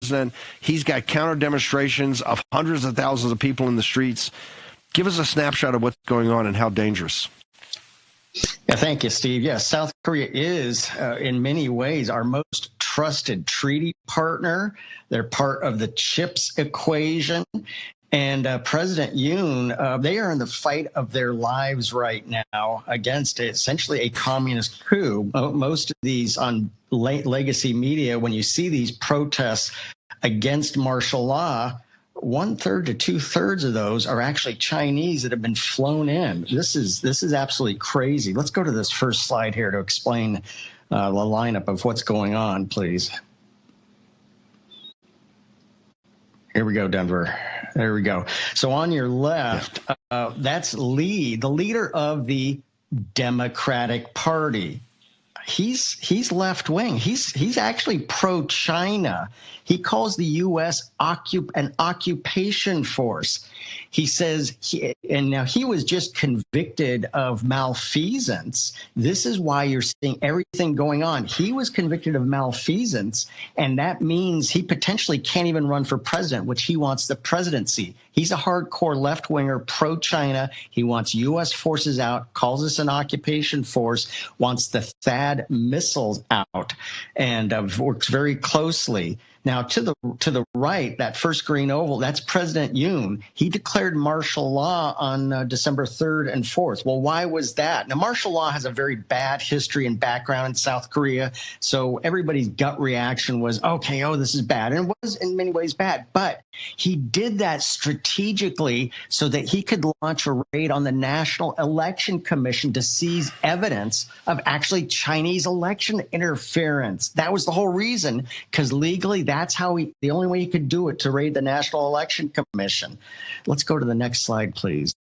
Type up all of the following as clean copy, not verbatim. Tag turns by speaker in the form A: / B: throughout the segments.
A: president. He's got counter demonstrations of hundreds of thousands of people in the streets. Give us a snapshot of what's going on and how dangerous.
B: Yeah, thank you, Steve. Yes, South Korea is, in many ways, our most trusted treaty partner. They're part of the CHIPS equation. And President Yoon, they are in the fight of their lives right now against essentially a communist coup. Most of these on legacy media, when you see these protests against martial law, 1/3 to 2/3 of those are actually Chinese that have been flown in. This is absolutely crazy. Let's go to this first slide here to explain the lineup of what's going on, please. Here we go, Denver. There we go. So on your left, that's Lee, the leader of the Democratic Party. He's left wing. He's actually pro-China. He calls the U.S. an occupation force. He says, and now he was just convicted of malfeasance. This is why you're seeing everything going on. He was convicted of malfeasance, and that means he potentially can't even run for president, which he wants the presidency. He's a hardcore left-winger, pro-China. He wants U.S. forces out, calls us an occupation force, wants the THAAD missiles out, and works very closely. Now, to the right, that first green oval, that's President Yoon. He declared martial law on December 3rd and 4th. Well, why was that? Now, martial law has a very bad history and background in South Korea, so everybody's gut reaction was, okay, this is bad. And it was in many ways bad, but he did that strategically so that he could launch a raid on the National Election Commission to seize evidence of actually Chinese election interference. That was the whole reason, because legally, that's the only way he could do it, to raid the National Election Commission. Let's go to the next slide, please.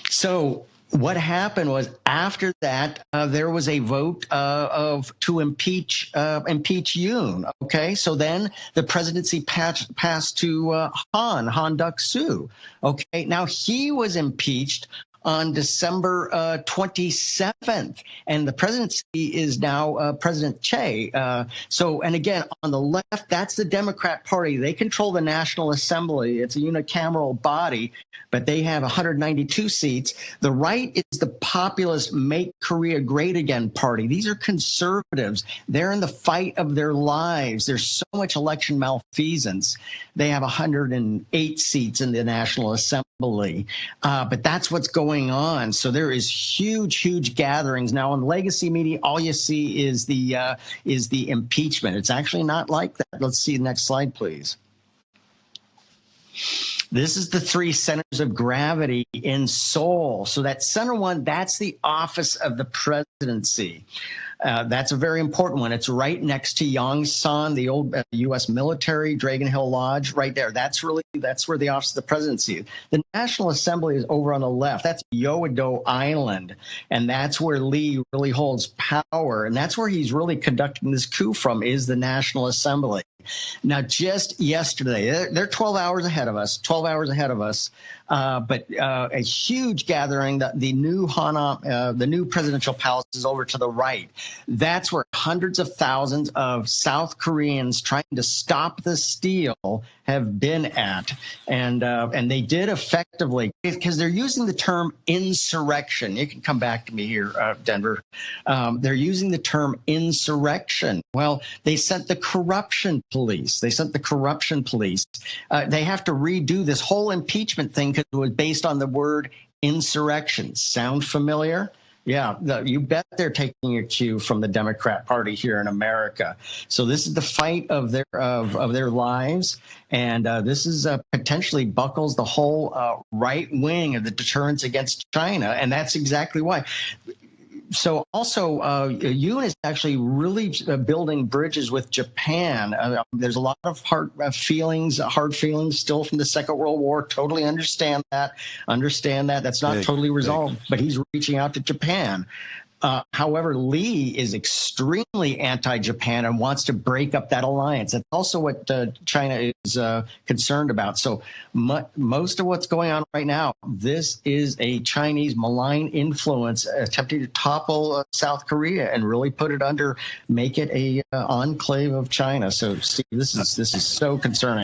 B: So what happened was, after that, there was a vote to impeach Yoon. Okay, so then the presidency passed to Han Duck-soo. Okay, now he was impeached on December 27th, and the presidency is now President Che. And again, on the left, that's the Democrat Party. They control the National Assembly. It's a unicameral body, but they have 192 seats. The right is the populist Make Korea Great Again Party. These are conservatives. They're in the fight of their lives. There's so much election malfeasance. They have 108 seats in the National Assembly. But that's what's going on. So there is huge gatherings now on legacy media. All you see is the impeachment. It's actually not like that. Let's see the next slide, please. This is the 3 centers of gravity in Seoul. So that center one, that's the office of the presidency. That's a very important one. It's right next to Yongsan, the old U.S. military, Dragon Hill Lodge, right there. That's where the office of the presidency is. The National Assembly is over on the left. That's Yeouido Island, and that's where Lee really holds power, and that's where he's really conducting this coup from, is the National Assembly. Now, just yesterday, they're 12 hours ahead of us, but a huge gathering. The new presidential palace is over to the right. That's where hundreds of thousands of South Koreans trying to stop the steal have been at, and they did effectively, because they're using the term insurrection. You can come back to me here, Denver. They're using the term insurrection. Well, they sent the corruption police. They have to redo this whole impeachment thing because it was based on the word insurrection. Sound familiar? Yeah, you bet they're taking a cue from the Democrat Party here in America. So this is the fight of their lives, and this is potentially buckles the whole right wing of the deterrence against China, and that's exactly why. So also, Yoon is actually really building bridges with Japan. There's a lot of hard feelings still from the Second World War. Totally understand that. That's not totally resolved, but he's reaching out to Japan. However, Lee is extremely anti-Japan and wants to break up that alliance. That's also what China is concerned about. So most of what's going on right now, this is a Chinese malign influence attempting to topple South Korea and really make it a enclave of China. So, Steve, this is so concerning.